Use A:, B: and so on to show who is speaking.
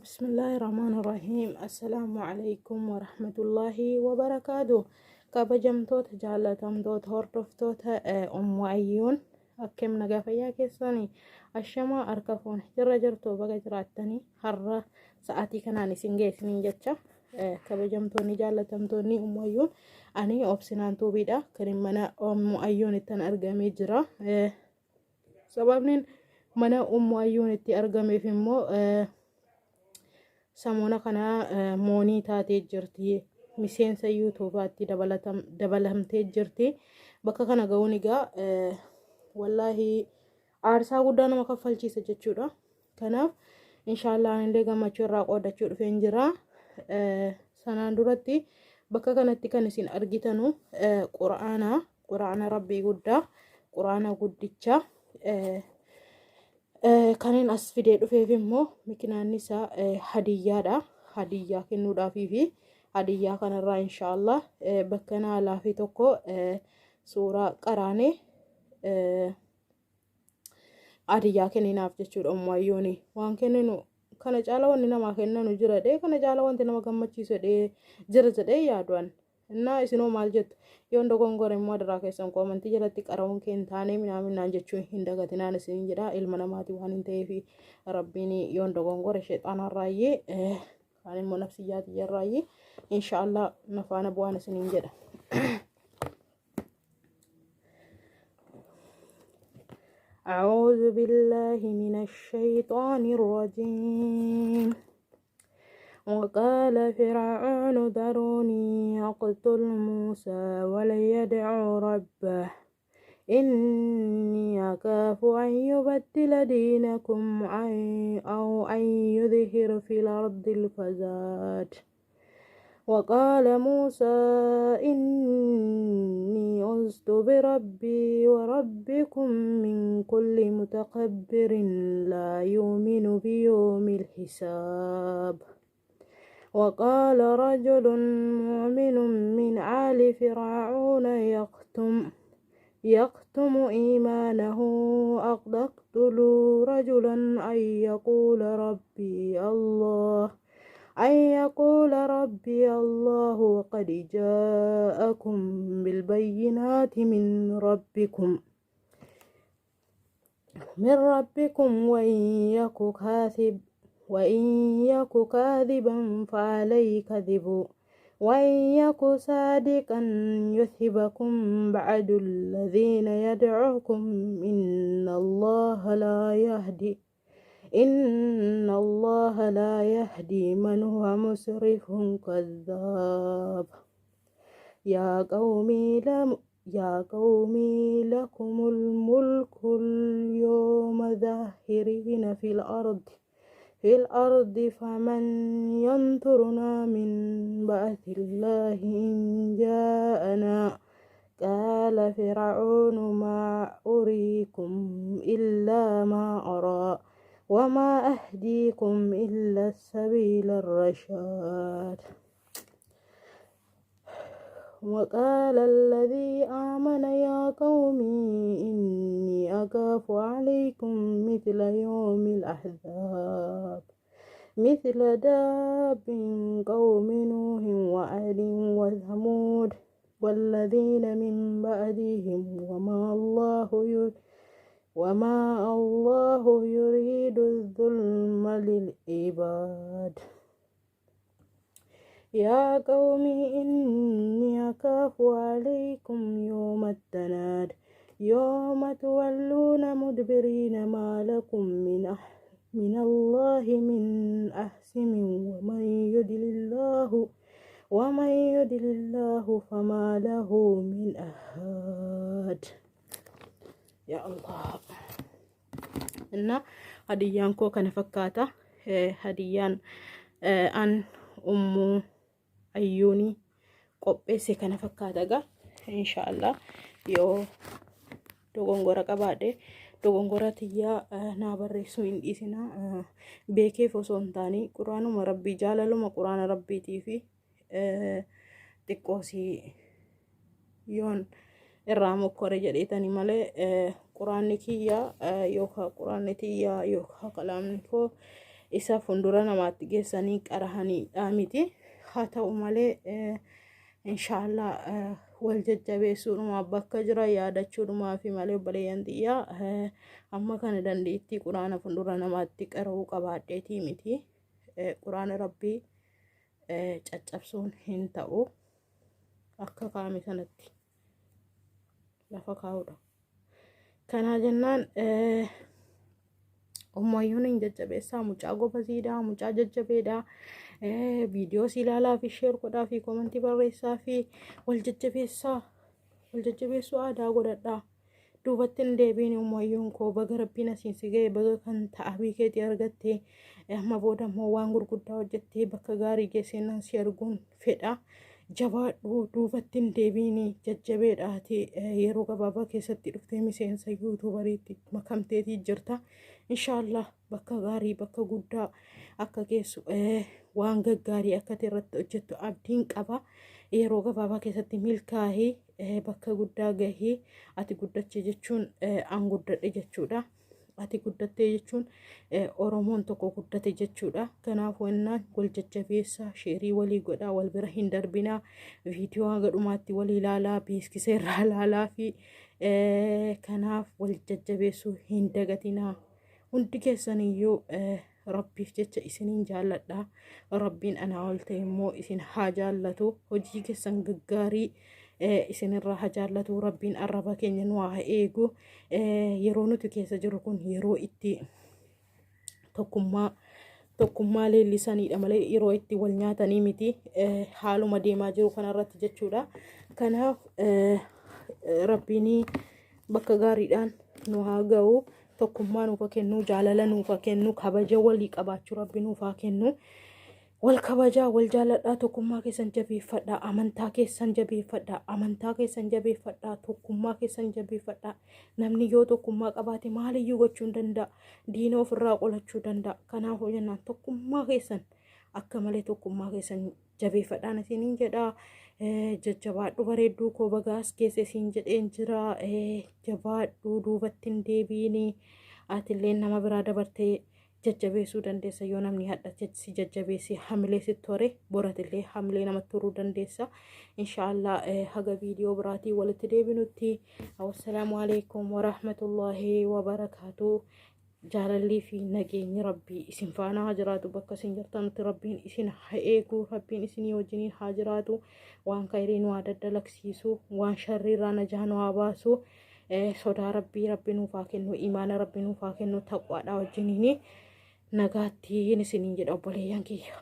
A: بسم الله الرحمن الرحيم. السلام عليكم ورحمة الله وبركاته. كبجمتوت جالتمتوت هردفتوت أيون أكم نقافيا كيساني الشما أركفون جرجرتو بقى جراتني حرة ساعتي كناني سنجي سنين جتشا كبجمتوني جالتمتوني أيون أني أبسنان توبيدا كريمنا أيون التن أرقامي جرا سببنين mana ayyuun itti argame immoo samoona kana moonii taatee jirti, miseensa yuutuubaatti dabalamtee jirti. Bakka kana ga'uun egaa wallaahi aarsaa guddaa nama kaffalchiisa jechuudha. Kanaaf inshaallah illee gammachuu irraa qoodachuu dhufeen jira. Sanaan duratti bakka kanatti kan isin argitanu quraana rabbii guddaa, quraana guddicha kanin as fidee dhufeef immoo mikinaan isaa hadiyyaadha. Hadiyyaa kennuudhaafii fi hadiyyaa kanarraa inshaallah bakka naalaa fi tokko suuraa qaraane hadiyyaa kenninaaf jechuudha. Ummaayyooni waan kenninu kana caala wanti namaa kennanu jira dhee, kana caala wanti nama gammachiisu dhee jira jedhee yaadu'an. Innaa isinoo maal jettu yoon dogongore immoo adaraa keessan koomantii jalatti qarawuun keen taanee minaaminaan jechuun hin dagatinaan isin jedha. Ilma namaati waan hin ta'eef rabbiin yoon dogongore sheexaanarraayyee kaan immoo nafsiyyaatiyyarraayyee inshaallah nafaana bu'aan isiniin jedha. أعوذ بالله من الشيطان الرجيم. وقال فرعون ذروني أقتل موسى وليدع ربه إني أخاف أن يبدل دينكم أو أن يظهر في الأرض الفساد. وقال موسى إني عزت بربي وربكم من كل متكبر لا يؤمن بيوم الحساب. وقال رجل مؤمن من آل فرعون يختم إيمانه أقتل رجلا أن يقول ربي الله وقد جاءكم بالبينات من ربكم وإن يك كاذبا فعليه كذب وإن يك صادقا يثبكم بعد الذين يدعوكم إن الله لا يهدي من هو مسرف كذاب. يا قومي لكم الملك اليوم ظاهرين في الأرض فمن ينصرنا من بأس الله إن جاءنا. قال فرعون ما أريكم إلا ما أرى وما أهديكم إلا السبيل الرشاد. وقال الذي آمن يا قوم إني أخاف عليكم مثل يوم الأحزاب مثل داب قوم نوح وعاد وثمود والذين من بعدهم وما الله يريد الظلم للعباد. يا قوم إني أخاف عليكم يوم التناد يوم تولون مدبرين ما لكم من الله من أحسم ومن يضلل الله فما له من أحد. يا الله. إن هديان كو كان فكاتا هديان أن أمو ayyuuni qopheesse kana fakkaataga inshaallah. Yoo dogongora qabaadhe dogongora tiyyaa naa barreessuu hin dhiisina. Beekeef osoo hin taane quraanuma rabbii jaalaluma quraana rabbiitii fi xiqqoosii yoon irraa mokkore jedheetani malee quraanni kiyyaa yookaan quraanni tiyyaa yookaan kalaamni koo isa fuuldura namaatti geessanii qarahaniidha miti. haa ta'u malee inshaallah wal jajjabeessuudhumaa bakka jira yaadachuudhumaa fi malee obboleeyyan xiyyaa amma kana dandeettii quraana fuuldura namaatti qara'uu qabaadheetii miti. quraana rabbii caccabsuun hin ta'u akka kaame sanatti lafa kaa'uudha. Kanaa jennaan ummayyuun hin jajjabeessaa mucaa gobaziidha mucaa jajjabeedha. Viidiyoo si ilaalaa fi sheer godhaa fi koomentii barreessaa fi wal jajjabeessuu aadaa godhadhaa. Duubatti hin deebiin ummayyuun koo baga rabbiin asiin si ga'e baga kan ta'abii keetii argattee amma booda immoo waan gurguddaa hojjettee bakka gaarii geesseenaan si arguun fedha. Jabaadhu duubatti hin deebiin jajjabeedhaati. Yeroo gabaabaa keessatti dhuftee miseensa yuutuubariitti makamteetii jirta. Inshaallah bakka gaarii bakka guddaa akka geessu waan gaggaarii akka irratti hojjettu abdiin qaba. Yeroo gabaabaa keessatti milkaa'ii bakka guddaa gahii. Ati guddache jechuun an guddadhe jechuudha. Ati guddattee jechuun Oromoon tokko guddate jechuudha. Kanaafuu innaan wal jajjabeessaa sheerii walii godhaa wal bira hin darbinaa. Viidiyoo hanga dhumaatti walii ilaalaa beeksisa irraa ilaalaa fi kanaaf wal jajjabeessuu hin dagatinaa. Hundi keessaniyyuu rabbiif jecha isiniin jaalladha. Rabbiin anaa ol ta'e immoo isin haa jaallatu. Hojii keessan gaggaarii isinirraa haa jaallatu. Rabbiin arraba keenya nu haa eegu. Yeroo nuti keessa jirru kun yeroo itti tokkummaa leellisaniidha malee yeroo itti wal nyaatanii miti. Haaluma deemaa jiru kanarratti jechuudha. Kanaaf rabbiin bakka gaariidhaan nu haa ga'u. Tokkummaa nuuf kennu jaalala nuuf kennu kabaja walii qabaachuu rabbi nuuf haa kennu. Wal kabajaa wal jaaladhaa tokkummaa keessan jabeeffadhaa amantaa keessan jabeeffadhaa tokkummaa keessan jabeeffadhaa. Namni yoo tokkummaa qabaate maaliyyuu gochuu hin danda'a. Diina ofirraa qolachuu danda'a. Kanaafuu jennaan tokkummaa keessan akka malee tokkummaa keessan jabeeffadhaan isiniin jedhaa. Jajjabaadhu bareedduu koo bagaas keessa isiin jedheen jira. Jabaadhu duubatti hin deebiini. Atillee nama biraa dabartee jajjabeessuu dandeessa. Yoo namni hadha si jajjabeessi hamilee sitti hore boratillee hamilee namatti turuu dandeessa. Inshaallah haga viidiyoo biraatii walitti deebinutti. Wassalaamu alaikum warahmatullahi wabarakaatuh. Jaalallii fi nageenyi rabbii isin faana haa jiraatu. Bakka isin jirtanutti rabbiin isin haa eegu. Rabbiin isinii wajjiniin haa jiraatu. Waan khayriin waa daddalaksiisu waan sharriirraa najaa nu haa baasu. Sodaa rabbii nuuf haa kennu. Imaana rabbii nuuf haa kennu. Taqwaadhaa wajjiniin nagaattiin isiniin jedha obboleeyyan kiyya.